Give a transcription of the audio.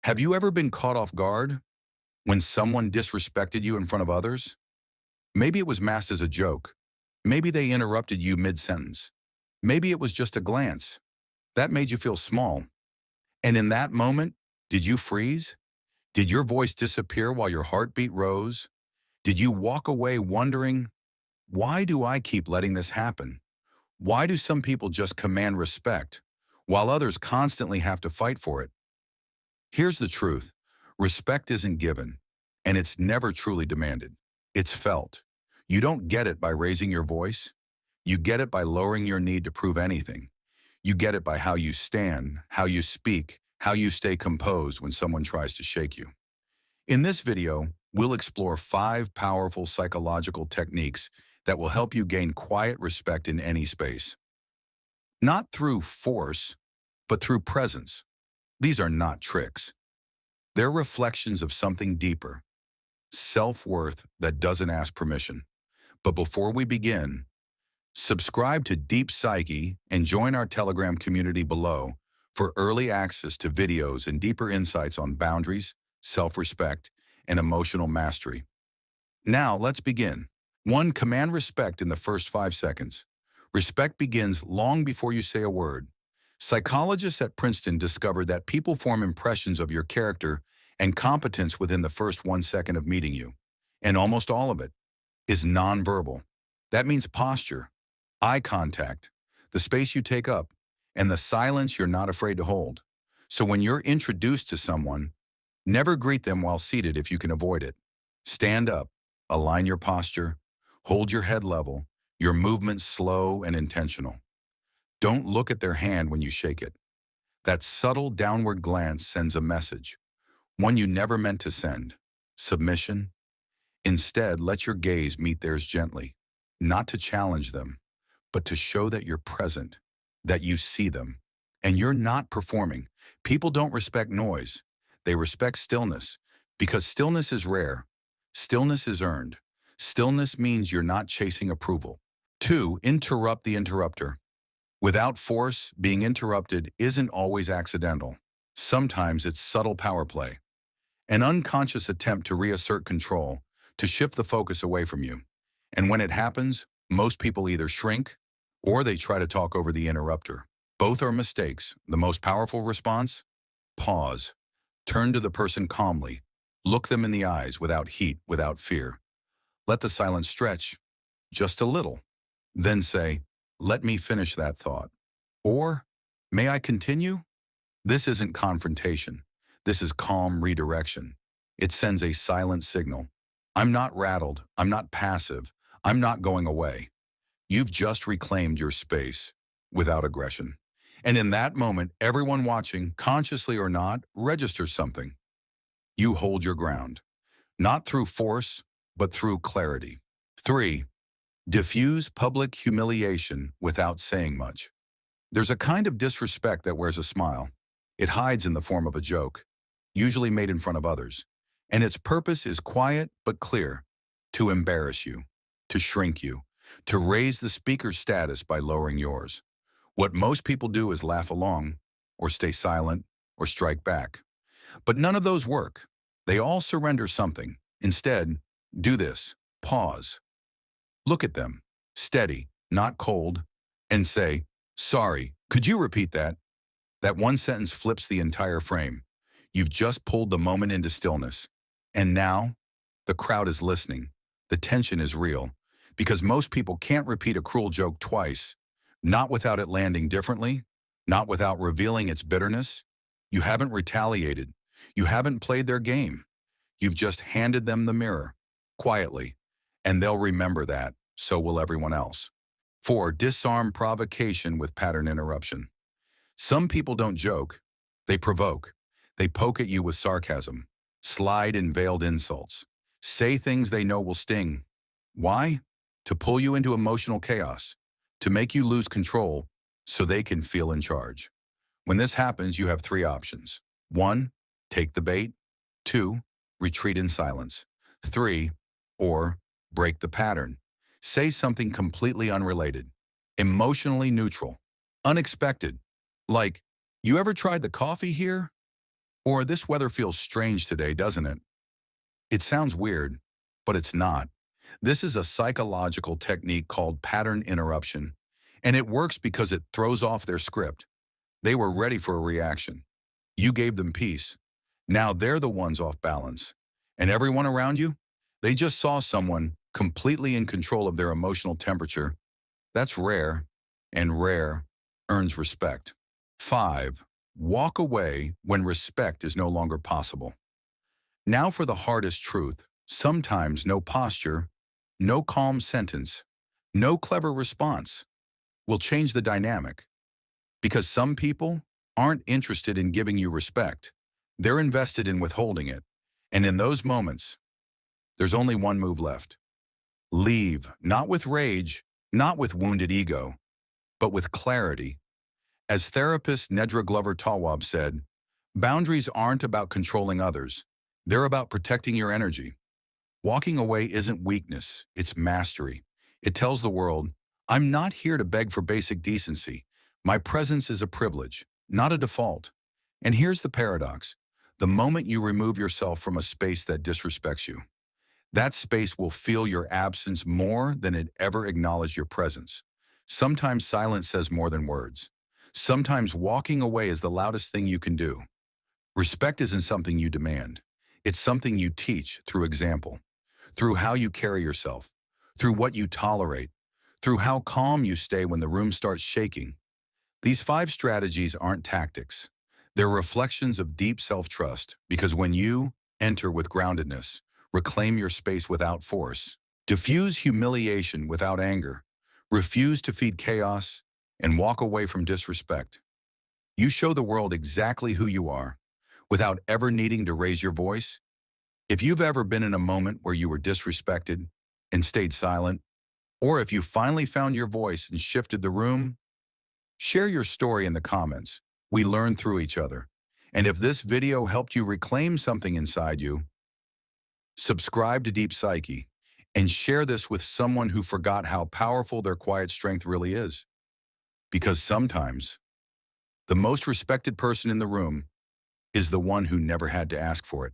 Have you ever been caught off guard when someone disrespected you in front of others? Maybe it was masked as a joke. Maybe they interrupted you mid-sentence. Maybe it was just a glance. That made you feel small. And in that moment, did you freeze? Did your voice disappear while your heartbeat rose? Did you walk away wondering, why do I keep letting this happen? Why do some people just command respect, while others constantly have to fight for it? Here's the truth. Respect isn't given, and it's never truly demanded. It's felt. You don't get it by raising your voice. You get it by lowering your need to prove anything. You get it by how you stand, how you speak, how you stay composed when someone tries to shake you. In this video, we'll explore 5 powerful psychological techniques that will help you gain quiet respect in any space. Not through force, but through presence. These are not tricks. They're reflections of something deeper, self-worth that doesn't ask permission. But before we begin, subscribe to Deep Psyche and join our Telegram community below for early access to videos and deeper insights on boundaries, self-respect, and emotional mastery. Now, let's begin. 1. Command respect in the first 5 seconds. Respect begins long before you say a word. Psychologists at Princeton discovered that people form impressions of your character and competence within the first 1 second of meeting you, and almost all of it is nonverbal. That means posture, eye contact, the space you take up, and the silence you're not afraid to hold. So when you're introduced to someone, never greet them while seated if you can avoid it. Stand up, align your posture, hold your head level, your movements slow and intentional. Don't look at their hand when you shake it. That subtle downward glance sends a message, one you never meant to send: submission. Instead, let your gaze meet theirs gently, not to challenge them, but to show that you're present, that you see them, and you're not performing. People don't respect noise. They respect stillness, because stillness is rare. Stillness is earned. Stillness means you're not chasing approval. 2. Interrupt the interrupter. Without force, being interrupted isn't always accidental. Sometimes it's subtle power play, an unconscious attempt to reassert control, to shift the focus away from you. And when it happens, most people either shrink or they try to talk over the interrupter. Both are mistakes. The most powerful response? Pause. Turn to the person calmly. Look them in the eyes without heat, without fear. Let the silence stretch just a little. Then say, "Let me finish that thought." Or, "May I continue?" This isn't confrontation. This is calm redirection. It sends a silent signal. I'm not rattled. I'm not passive. I'm not going away. You've just reclaimed your space without aggression. And in that moment, everyone watching, consciously or not, registers something. You hold your ground, not through force, but through clarity. 3. Diffuse public humiliation without saying much. There's a kind of disrespect that wears a smile. It hides in the form of a joke, usually made in front of others. And its purpose is quiet but clear: to embarrass you, to shrink you, to raise the speaker's status by lowering yours. What most people do is laugh along, or stay silent, or strike back. But none of those work. They all surrender something. Instead, do this. Pause. Look at them, steady, not cold, and say, "Sorry, could you repeat that?" That one sentence flips the entire frame. You've just pulled the moment into stillness. And now, the crowd is listening. The tension is real, because most people can't repeat a cruel joke twice, not without it landing differently, not without revealing its bitterness. You haven't retaliated. You haven't played their game. You've just handed them the mirror, quietly, and they'll remember that. So will everyone else. 4. Disarm provocation with pattern interruption. Some people don't joke. They provoke. They poke at you with sarcasm, slide in veiled insults, say things they know will sting. Why? To pull you into emotional chaos, to make you lose control so they can feel in charge. When this happens, you have 3 options. 1. Take the bait. 2. Retreat in silence. 3. Or break the pattern. Say something completely unrelated, emotionally neutral, unexpected. Like, "You ever tried the coffee here?" Or this weather feels strange today, doesn't it? It sounds weird, but it's not. This is a psychological technique called pattern interruption, and it works because it throws off their script. They were ready for a reaction. You gave them peace. Now they're the ones off balance. And everyone around you? They just saw someone completely in control of their emotional temperature. That's rare, and rare earns respect. 5. Walk away when respect is no longer possible. Now for the hardest truth. Sometimes no posture, no calm sentence, no clever response will change the dynamic. Because some people aren't interested in giving you respect. They're invested in withholding it. And in those moments, there's only one move left. Leave, not with rage, not with wounded ego, but with clarity. As therapist Nedra Glover Tawwab said, boundaries aren't about controlling others. They're about protecting your energy. Walking away isn't weakness, it's mastery. It tells the world, I'm not here to beg for basic decency. My presence is a privilege, not a default. And here's the paradox. The moment you remove yourself from a space that disrespects you, that space will feel your absence more than it ever acknowledged your presence. Sometimes silence says more than words. Sometimes walking away is the loudest thing you can do. Respect isn't something you demand. It's something you teach through example, through how you carry yourself, through what you tolerate, through how calm you stay when the room starts shaking. These 5 strategies aren't tactics. They're reflections of deep self-trust, because when you enter with groundedness, reclaim your space without force, diffuse humiliation without anger, refuse to feed chaos, and walk away from disrespect, you show the world exactly who you are, without ever needing to raise your voice. If you've ever been in a moment where you were disrespected and stayed silent, or if you finally found your voice and shifted the room, share your story in the comments. We learn through each other. And if this video helped you reclaim something inside you, subscribe to Deep Psyche and share this with someone who forgot how powerful their quiet strength really is. Because sometimes, the most respected person in the room is the one who never had to ask for it.